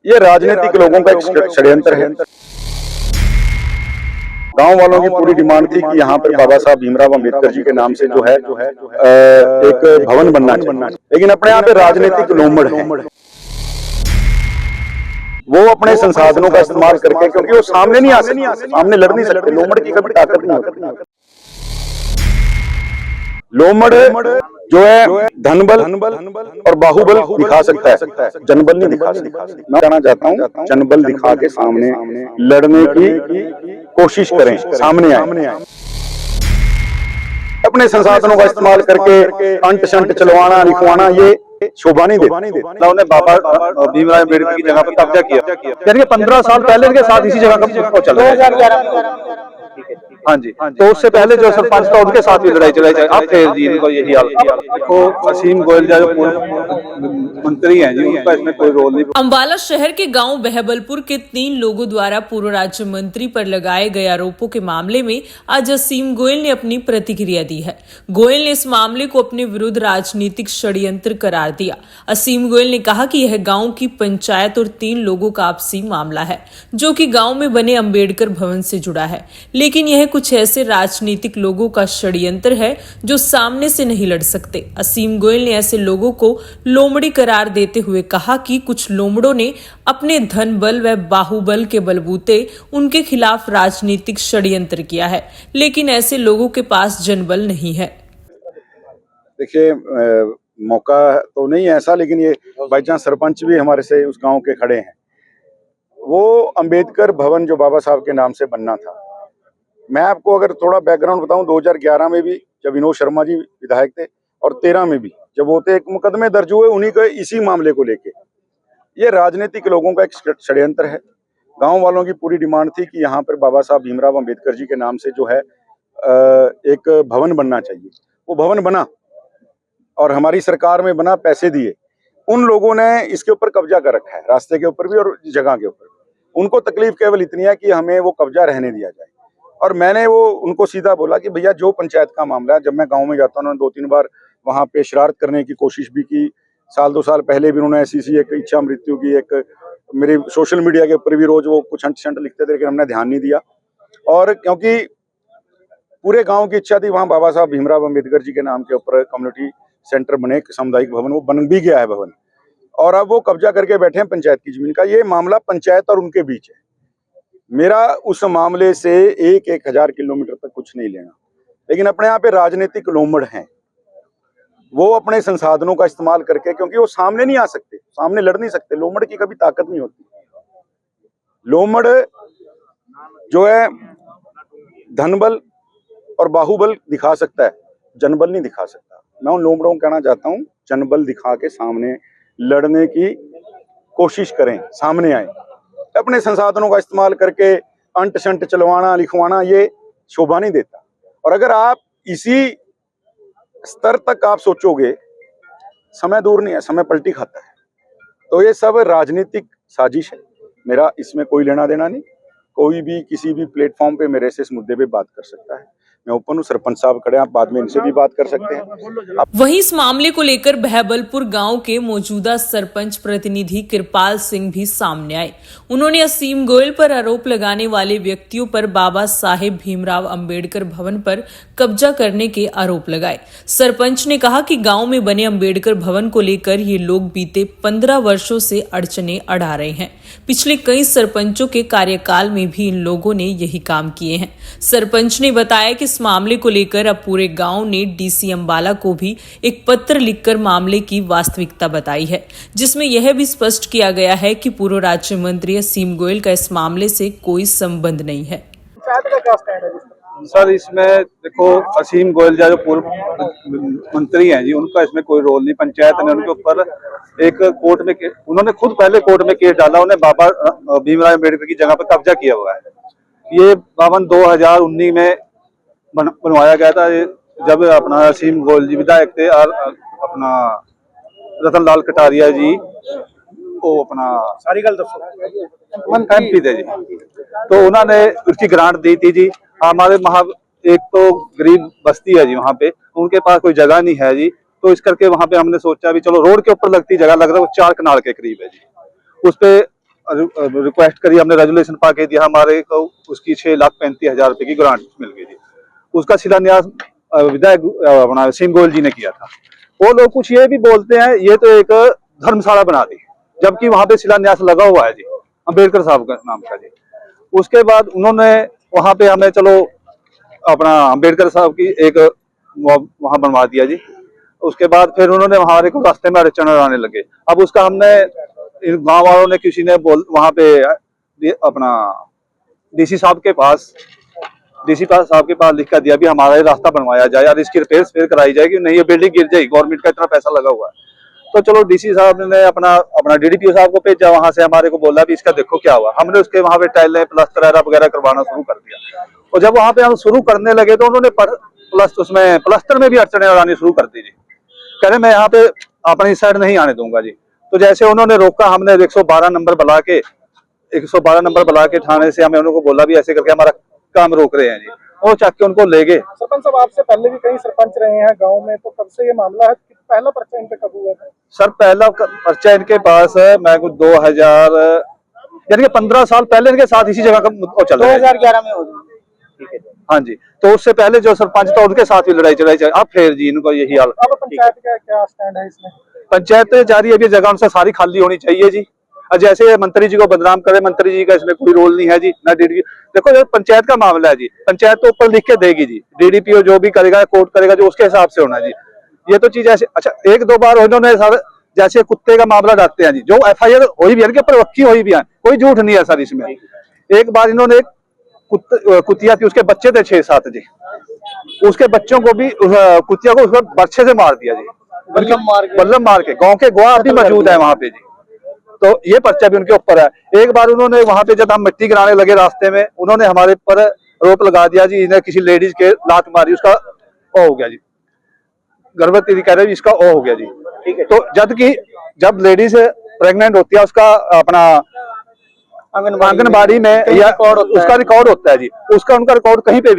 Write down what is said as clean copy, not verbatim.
ये राजनीतिक लोगों का एक षड्यंत्र है। गांव वालों की पूरी डिमांड थी कि यहाँ पर बाबा साहब भीमराव अंबेडकर जी के नाम से जो है एक भवन बनना चाहिए, लेकिन अपने यहाँ पे राजनीतिक लोमड़ है। वो अपने संसाधनों का इस्तेमाल करके, क्योंकि वो सामने नहीं आ सकते, सामने लड़ नहीं सकते, लोमड़ की कभी ताकत नहीं होती। लोमड़ जो है धनबल और बाहुबल दिखा सकता है, जनबल नहीं दिखा सकता। मैं कहना चाहता हूँ जनबल दिखा के सामने लड़ने की कोशिश करें, सामने आए, अपने संसाधनों का इस्तेमाल करके अंट शंट चलवाना लिखवाना ये शोभा नहीं देता। उन्होंने बाबा भीमराव अम्बेडकर की जगह पर कब्जा किया, यानी 15 साल पहले इनके साथ इसी जगह का चल रहा है। हाँ जी, तो उससे पहले जो सरपंच था उनके साथ भी लड़ाई चलाई अब थे जी, इनको यही हाल। देखो असीम गोयल जो मंत्री हैं जी, उनका इसमें कोई रोल नहीं। अंबाला शहर के गांव बहबलपुर के 3 लोगों द्वारा पूर्व राज्य मंत्री पर लगाए गए आरोपों के मामले में आज असीम गोयल ने अपनी प्रतिक्रिया दी है। गोयल ने इस मामले को अपने विरुद्ध राजनीतिक षड्यंत्र करार दिया। असीम गोयल ने कहा कि यह गांव की पंचायत और 3 लोगों का आपसी मामला है, जो कि गांव में बने अंबेडकर भवन से जुड़ा है, लेकिन यह कुछ ऐसे राजनीतिक लोगों का षड्यंत्र है जो सामने से नहीं लड़ सकते। असीम गोयल ने ऐसे लोगों को लोमड़ी करार देते हुए कहा कि कुछ लोमड़ों ने अपने धन बल व बाहुबल के बलबूते उनके खिलाफ राजनीतिक षड्यंत्र किया है, लेकिन ऐसे लोगों के पास जनबल नहीं है। देखिए मौका तो नहीं है ऐसा, लेकिन ये बाई चांस सरपंच भी हमारे से उस गांव के खड़े हैं। वो अंबेडकर भवन जो बाबा साहब के नाम से बनना था, मैं आपको अगर थोड़ा बैकग्राउंड बताऊं, 2011 में भी जब विनोद शर्मा जी विधायक थे और 13 में भी जब होते एक मुकदमे दर्ज हुए उन्हीं के इसी मामले को लेके। ये राजनीतिक लोगों का एक षड्यंत्र है। गांव वालों की पूरी डिमांड थी कि यहाँ पर बाबा साहब भीमराव अंबेडकर जी के नाम से जो है एक भवन बनना चाहिए। वो भवन बना और हमारी सरकार में बना, पैसे दिए। उन लोगों ने इसके ऊपर कब्जा कर रखा है, रास्ते के ऊपर भी और जगह के ऊपर। उनको तकलीफ केवल इतनी है कि हमें वो कब्जा रहने दिया जाए। और मैंने वो उनको सीधा बोला कि भैया जो पंचायत का मामला है, जब मैं गांव में जाता हूँ, उन्होंने 2-3 बार वहां पे शरारत करने की कोशिश भी की। 1-2 साल पहले भी उन्होंने ऐसी एक इच्छा मृत्यु की, एक मेरे सोशल मीडिया के ऊपर भी रोज वो कुछ अंट शंट लिखते थे, लेकिन हमने ध्यान नहीं दिया। और क्योंकि पूरे गाँव की इच्छा थी वहाँ बाबा साहब भीमराव अम्बेडकर जी के नाम के ऊपर कम्युनिटी सेंटर बने, सामुदायिक भवन, वो बन भी गया है भवन, और अब वो कब्जा करके बैठे हैं पंचायत की जमीन का। ये मामला पंचायत और उनके बीच है। मेरा उस मामले से 1,000 किलोमीटर तक कुछ नहीं लेना, लेकिन अपने यहाँ पे राजनीतिक लोमड़ हैं। वो अपने संसाधनों का इस्तेमाल करके, क्योंकि वो सामने नहीं आ सकते, सामने लड़ नहीं सकते, लोमड़ की कभी ताकत नहीं होती। लोमड़ जो है धनबल और बाहुबल दिखा सकता है, जनबल नहीं दिखा सकता। मैं उन लोमड़ों को कहना चाहता हूँ जनबल दिखा के सामने लड़ने की कोशिश करें, सामने आए, अपने संसाधनों का इस्तेमाल करके अंट शंट चलवाना लिखवाना ये शोभा नहीं देता। और अगर आप इसी स्तर तक आप सोचोगे, समय दूर नहीं है, समय पलटी खाता है। तो ये सब राजनीतिक साजिश है। मेरा इसमें कोई लेना देना नहीं। कोई भी किसी भी प्लेटफॉर्म पे मेरे से इस मुद्दे पे बात कर सकता है। मैं ओपन हूँ, सरपंच साहब खड़े हैं, आप बाद में इनसे भी बात कर सकते हैं। वहीं इस मामले को लेकर बहबलपुर गांव के मौजूदा सरपंच प्रतिनिधि कृपाल सिंह भी सामने आए। उन्होंने असीम गोयल पर आरोप लगाने वाले व्यक्तियों पर बाबा साहेब भीमराव अंबेडकर भवन पर कब्जा करने के आरोप लगाए। सरपंच ने कहा कि गांव में बने अंबेडकर भवन को लेकर ये लोग बीते 15 वर्षों से अड़चने अड़ा रहे हैं। पिछले कई सरपंचों के कार्यकाल में भी इन लोगों ने यही काम किए हैं। सरपंच ने बताया कि इस मामले को लेकर अब पूरे गांव ने डीसी अंबाला को भी एक पत्र लिखकर मामले की वास्तविकता बताई है, जिसमें यह भी स्पष्ट किया गया है कि पूर्व राज्य मंत्री असीम गोयल का इस मामले से कोई संबंध नहीं है। सर इसमें देखो असीम गोयल जो पूर्व मंत्री हैं जी, उनका इसमें कोई रोल नहीं। पंचायत ने उनके ऊपर एक कोर्ट में, उन्होंने खुद पहले कोर्ट में केस डाला, उन्हें बाबा भीमराव अम्बेडकर की जगह पर कब्जा किया हुआ है। ये भवन 2019 में बनवाया गया था, जब अपना असीम गोयल जी विधायक थे और अपना रतन लाल कटारिया जी वो अपना सारी गल दसो MP थे जी, तो उन्होंने उसकी ग्रांट दी थी जी। हमारे एक तो गरीब बस्ती है जी, वहाँ पे उनके पास कोई जगह नहीं है जी, तो इस करके वहाँ पे हमने सोचा भी चलो रोड के ऊपर लगती जगह लग रहा है, वो 4 कनाल के करीब है जी। उस पे रिक्वेस्ट करी, हमने रेजोल्यूशन पाके दिया, हमारे को उसकी 6,35,000 रुपए की ग्रांट मिल गई जी। उसका शिलान्यास विधायक अपना असीम गोयल जी ने किया था। वो लोग कुछ ये भी बोलते हैं ये तो एक धर्मशाला बना दी, जबकि वहां पे शिलान्यास लगा हुआ है जी अम्बेडकर साहब का नाम का जी। उसके बाद उन्होंने वहां पे हमें चलो अपना अम्बेडकर साहब की एक वहां बनवा दिया जी। उसके बाद फिर उन्होंने हमारे को रास्ते में अड़चन आने लगे। अब उसका हमने गांव वालों ने किसी ने वहां पे अपना डीसी साहब के पास लिख कर दिया भी हमारा ये रास्ता बनवाया जाए और इसकी रिपेयर फिर कराई जाएगी, नहीं ये बिल्डिंग गिर जाएगी, गवर्नमेंट का इतना पैसा लगा हुआ है। तो चलो डीसी साहब ने अपना डीडीपीओ साहब को भेजा, वहां से हमारे को बोला भी इसका देखो क्या हुआ। हमने उसके वहां पे टाइलें प्लास्टर वगैरह करवाना शुरू कर दिया। और जब वहां पे हम शुरू करने लगे तो उन्होंने उसमें प्लास्टर में भी अड़चने आनी शुरू कर दी जी। कह रहे मैं यहाँ पे अपनी साइड नहीं आने दूंगा जी। तो जैसे उन्होंने रोका, हमने 112 नंबर बुला के थाने से हमें उनको बोला भी ऐसे करके हमारा काम रोक रहे हैं जी। वो चक के उनको ले गए। सरपंच साहब, आपसे पहले भी कई सरपंच रहे हैं गांव में, तो कब से ये मामला है? पहला पर्चा इन पे कब हुआ था? सर पहला पर्चा इनके पास है, मैं कुछ 2000 यानी कि 15 साल पहले इनके साथ इसी जगह का चल रहा है। 2011 में हो गया। ठीक है। हाँ जी, तो उससे पहले जो सरपंच था उनके साथ भी लड़ाई चलाई। अब फिर जी इनको यही हाल। अब पंचायत का क्या स्टैंड है इसमें? पंचायत तो जारी है, अभी जगह उनसे सारी खाली होनी चाहिए जी। और जैसे मंत्री जी को बदनाम करे, मंत्री जी का इसमें कोई रोल नहीं है जी, ना डीडीपी। देखो ये पंचायत का मामला है जी, पंचायत तो ऊपर लिख के देगी जी, डीडीपीओ जो भी करेगा कोर्ट करेगा जो उसके हिसाब से होना जी। ये तो चीज ऐसे अच्छा 1-2 बार उन्होंने जैसे कुत्ते का मामला डालते हैं जी, जो FIR हुई भी है, पर वक्की हुई भी है, कोई झूठ नहीं है सर इसमें। एक बार इन्होंने कुतिया थी, उसके बच्चे थे 6-7 जी, उसके बच्चों को भी कुतिया को उसको बर्छे से मार दिया जी, बल्लम मार के। गांव के गवाह भी मौजूद है वहां पे जी। तो ये पर्चा भी उनके ऊपर है। एक बार उन्होंने वहां पे जब हम मिट्टी गिराने लगे रास्ते में, उन्होंने हमारे पर आरोप लगा दिया जी, इन्हें किसी लेडीज के लात मारी, उसका ओ हो गया जी, गर्भवती कह रहे इसका ओ हो गया जी। ठीक है। तो जब लेडीज प्रेग्नेंट होती है उसका अपना आंगनबाड़ी में या उसका रिकॉर्ड होता है जी, उसका उनका रिकॉर्ड कहीं पे भी